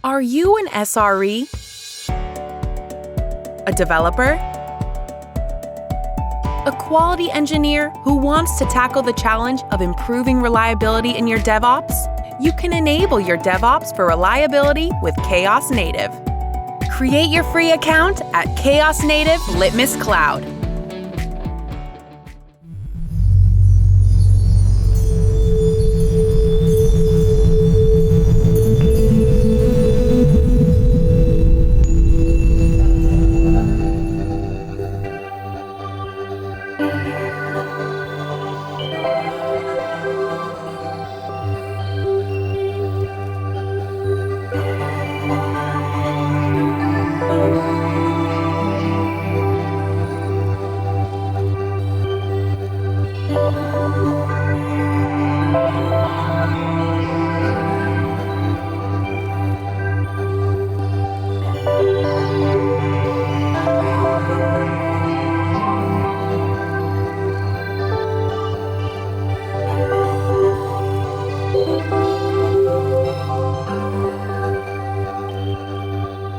Are you an SRE? A developer? A quality engineer who wants to tackle the challenge of improving reliability in your DevOps? You can enable your DevOps for reliability with Chaos Native. Create your free account at Chaos Native Litmus Cloud.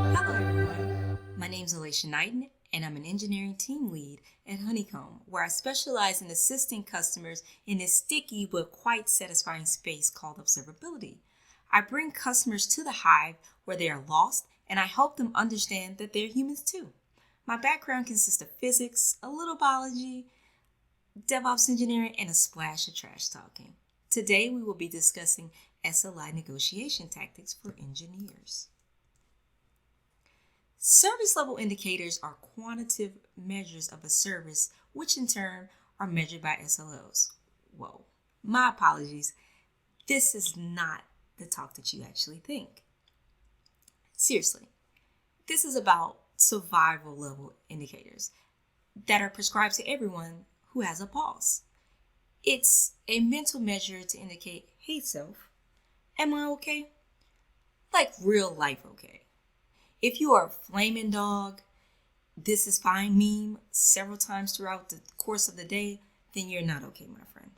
Hello everyone, my name is Alayshia Knighten and I'm an engineering team lead at Honeycomb, where I specialize in assisting customers in this sticky but quite satisfying space called observability. I bring customers to the hive where they are lost and I help them understand that they're humans too. My background consists of physics, a little biology, DevOps engineering, and a splash of trash talking. Today we will be discussing SLI negotiation tactics for engineers. Service level indicators are quantitative measures of a service, which in turn are measured by SLOs. Whoa, my apologies. This is not the talk that you actually think. Seriously, this is about survival level indicators that are prescribed to everyone who has a pulse. It's a mental measure to indicate, hey self, am I okay? Like real life okay. If you are a flaming dog, this is fine meme several times throughout the course of the day, then you're not okay, my friend.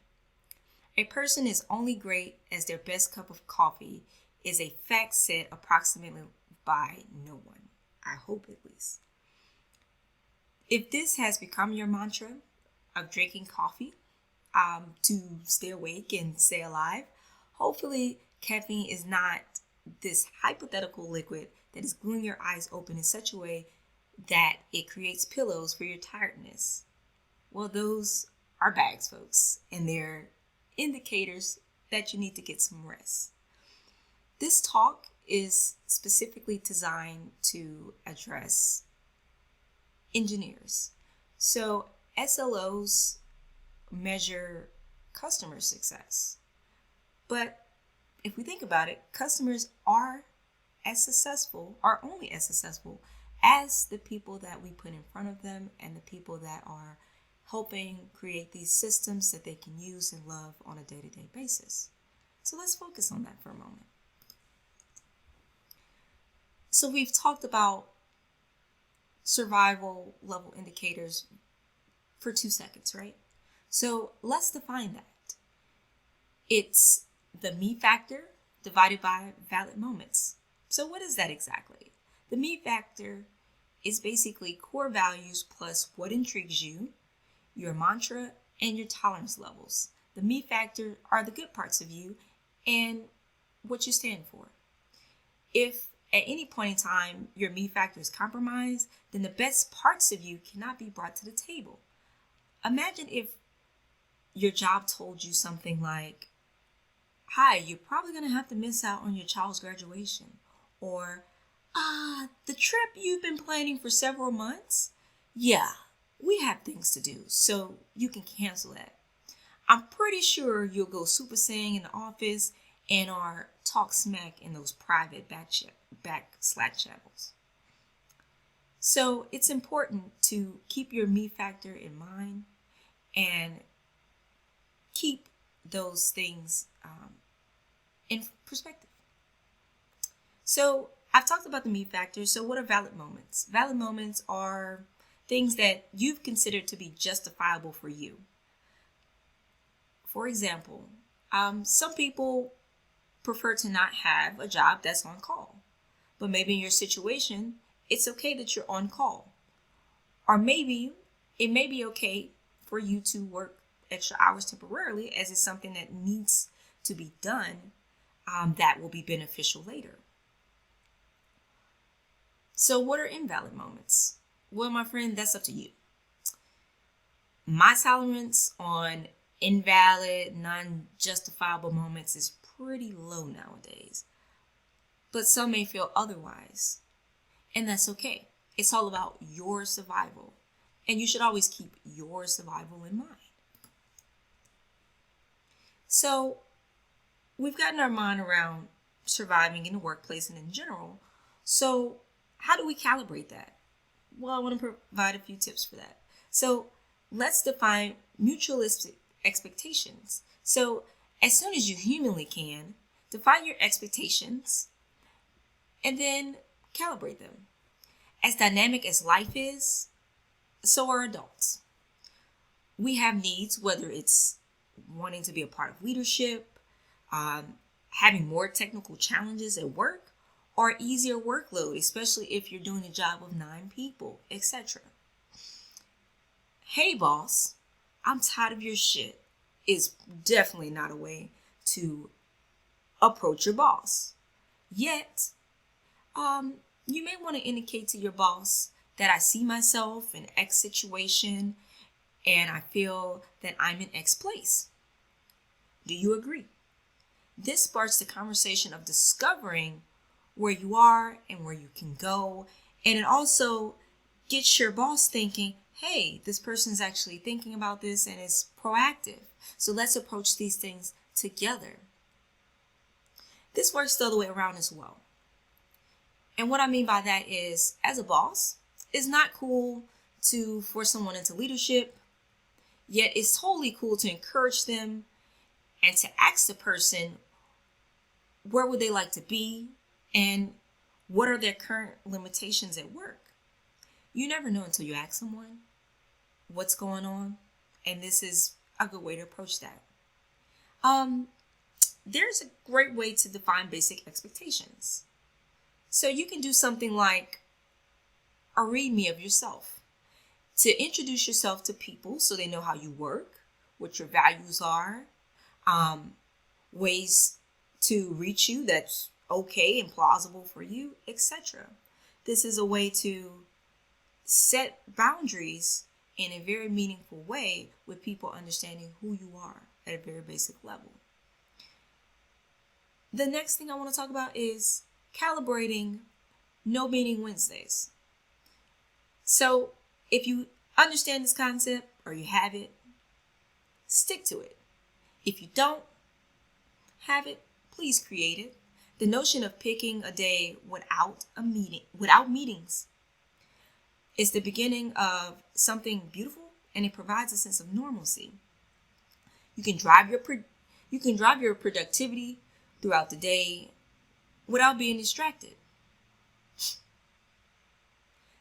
A person is only great as their best cup of coffee is a fact said approximately by no one. I hope at least. If this has become your mantra of drinking coffee to stay awake and stay alive, hopefully caffeine is not this hypothetical liquid that is gluing your eyes open in such a way that it creates pillows for your tiredness. Well, those are bags, folks, and they're indicators that you need to get some rest. This talk is specifically designed to address engineers. So SLOs measure customer success. But if we think about it, customers are only as successful as the people that we put in front of them and the people that are helping create these systems that they can use and love on a day-to-day basis. So let's focus on that for a moment. So we've talked about survival level indicators for 2 seconds, right? So let's define that. It's the me factor divided by valid moments. So what is that exactly? The me factor is basically core values plus what intrigues you, your mantra, and your tolerance levels. The me factor are the good parts of you and what you stand for. If at any point in time your me factor is compromised, then the best parts of you cannot be brought to the table. Imagine if your job told you something like, hi, you're probably going to have to miss out on your child's graduation. Or, the trip you've been planning for several months? Yeah, we have things to do, so you can cancel that. I'm pretty sure you'll go Super Saiyan in the office and or talk smack in those private back Slack channels. So it's important to keep your me factor in mind and keep those things in perspective. So I've talked about the me factor. So what are valid moments? Valid moments are things that you've considered to be justifiable for you. For example, some people prefer to not have a job that's on call. But maybe in your situation, it's okay that you're on call. Or maybe it may be okay for you to work extra hours temporarily, as it's something that needs to be done that will be beneficial later. So what are invalid moments? Well, my friend, that's up to you. My tolerance on invalid, non-justifiable moments is pretty low nowadays. But some may feel otherwise. And that's okay. It's all about your survival. And you should always keep your survival in mind. So we've gotten our mind around surviving in the workplace and in general. So how do we calibrate that? Well, I want to provide a few tips for that. So let's define mutualistic expectations. So as soon as you humanly can, define your expectations and then calibrate them. As dynamic as life is, so are adults. We have needs, whether it's wanting to be a part of leadership, having more technical challenges at work, or easier workload, especially if you're doing a job of 9 people, etc. Hey boss, I'm tired of your shit is definitely not a way to approach your boss. Yet, you may want to indicate to your boss that I see myself in X situation and I feel that I'm in X place. Do you agree? This sparks the conversation of discovering where you are and where you can go. And it also gets your boss thinking, hey, this person's actually thinking about this and is proactive. So let's approach these things together. This works the other way around as well. And what I mean by that is, as a boss, it's not cool to force someone into leadership, yet it's totally cool to encourage them and to ask the person where would they like to be and what are their current limitations at work. You never know until you ask someone what's going on, and this is a good way to approach that. There's a great way to define basic expectations. So you can do something like a read-me of yourself. To introduce yourself to people so they know how you work, what your values are, ways to reach you that's okay and plausible for you, etc. This is a way to set boundaries in a very meaningful way with people understanding who you are at a very basic level. The next thing I want to talk about is calibrating no meeting Wednesdays. So if you understand this concept or you have it, stick to it. If you don't have it, please create it. The notion of picking a day without meetings is the beginning of something beautiful, and it provides a sense of normalcy. You can drive your productivity throughout the day without being distracted.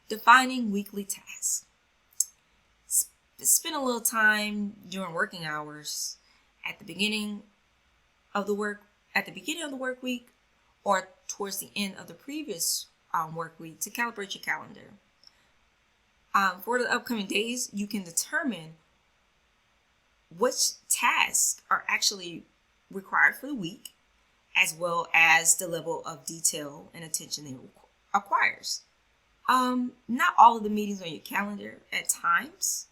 Defining weekly tasks. Spend a little time during working hours at the beginning of the work week or towards the end of the previous work week to calibrate your calendar. For the upcoming days, you can determine which tasks are actually required for the week, as well as the level of detail and attention it requires. Not all of the meetings on your calendar at times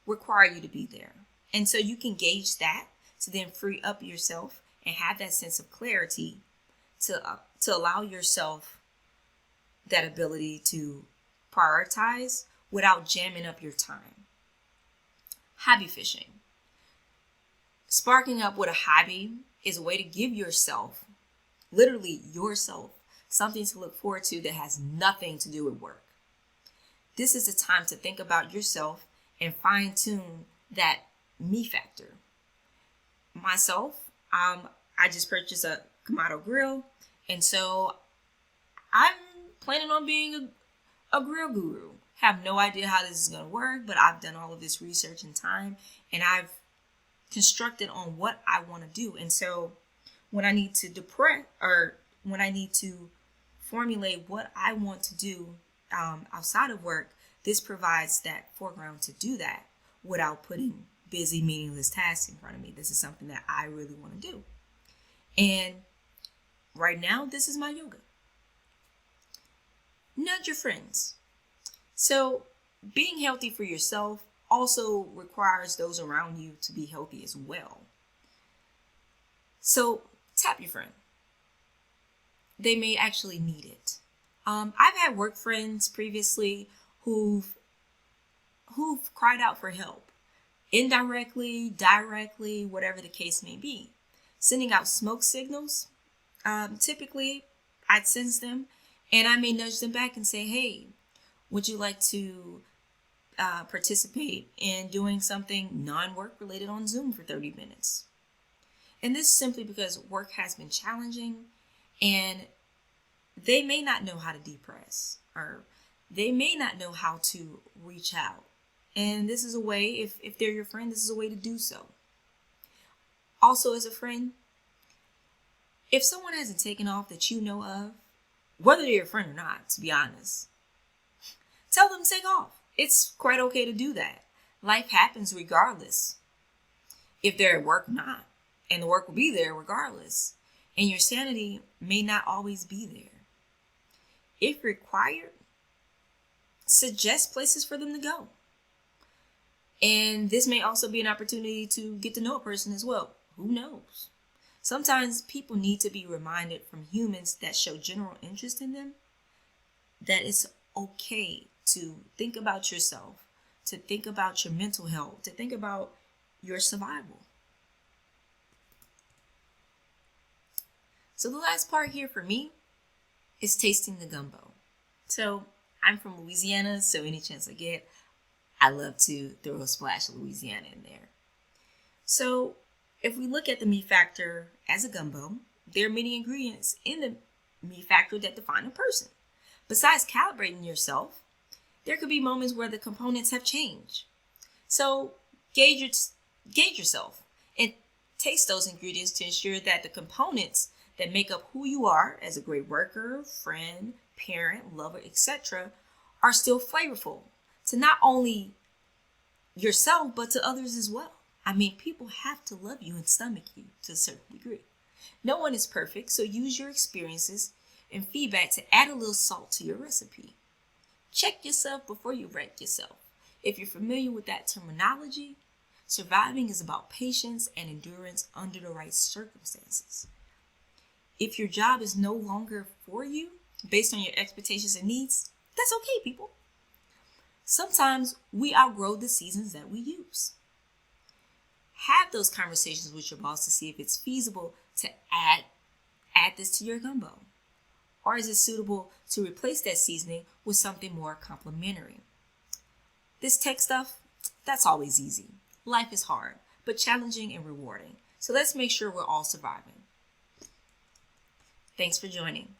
require you to be there. And so you can gauge that to then free up yourself and have that sense of clarity to allow yourself that ability to prioritize without jamming up your time. Hobby fishing. Sparking up with a hobby is a way to give yourself, literally yourself, something to look forward to that has nothing to do with work. This is the time to think about yourself and fine-tune that me factor. Myself, I just purchased a Kamado grill, and so I'm planning on being a grill guru. Have no idea how this is going to work, but I've done all of this research and time, and I've constructed on what I want to do. And so when I need to when I need to formulate what I want to do outside of work, this provides that foreground to do that without putting busy, meaningless tasks in front of me. This is something that I really want to do. And right now, this is my yoga. Nudge your friends. So being healthy for yourself also requires those around you to be healthy as well. So tap your friend. They may actually need it. I've had work friends previously who've cried out for help, indirectly, directly, whatever the case may be. Sending out smoke signals. Typically, I'd sense them, and I may nudge them back and say, hey, would you like to participate in doing something non-work related on Zoom for 30 minutes? And this is simply because work has been challenging, and they may not know how to depress, or they may not know how to reach out. And this is a way, if they're your friend, this is a way to do so. Also, as a friend, if someone hasn't taken off that you know of, whether they're your friend or not, to be honest, tell them to take off. It's quite okay to do that. Life happens regardless. If they're at work, not. And the work will be there regardless. And your sanity may not always be there. If required, suggest places for them to go. And this may also be an opportunity to get to know a person as well. Who knows? Sometimes people need to be reminded from humans that show general interest in them that it's okay to think about yourself, to think about your mental health, to think about your survival. So the last part here for me is tasting the gumbo. So I'm from Louisiana, so any chance I get, I love to throw a splash of Louisiana in there. So if we look at the meat factor as a gumbo, there are many ingredients in the meat factor that define a person. Besides calibrating yourself, there could be moments where the components have changed. So gauge yourself and taste those ingredients to ensure that the components that make up who you are as a great worker, friend, parent, lover, etc. are still flavorful to not only yourself, but to others as well. I mean, people have to love you and stomach you to a certain degree. No one is perfect, so use your experiences and feedback to add a little salt to your recipe. Check yourself before you wreck yourself. If you're familiar with that terminology, surviving is about patience and endurance under the right circumstances. If your job is no longer for you, based on your expectations and needs, that's okay, people. Sometimes we outgrow the seasons that we use. Have those conversations with your boss to see if it's feasible to add this to your gumbo. Or is it suitable to replace that seasoning with something more complimentary? This tech stuff, that's always easy. Life is hard, but challenging and rewarding. So let's make sure we're all surviving. Thanks for joining.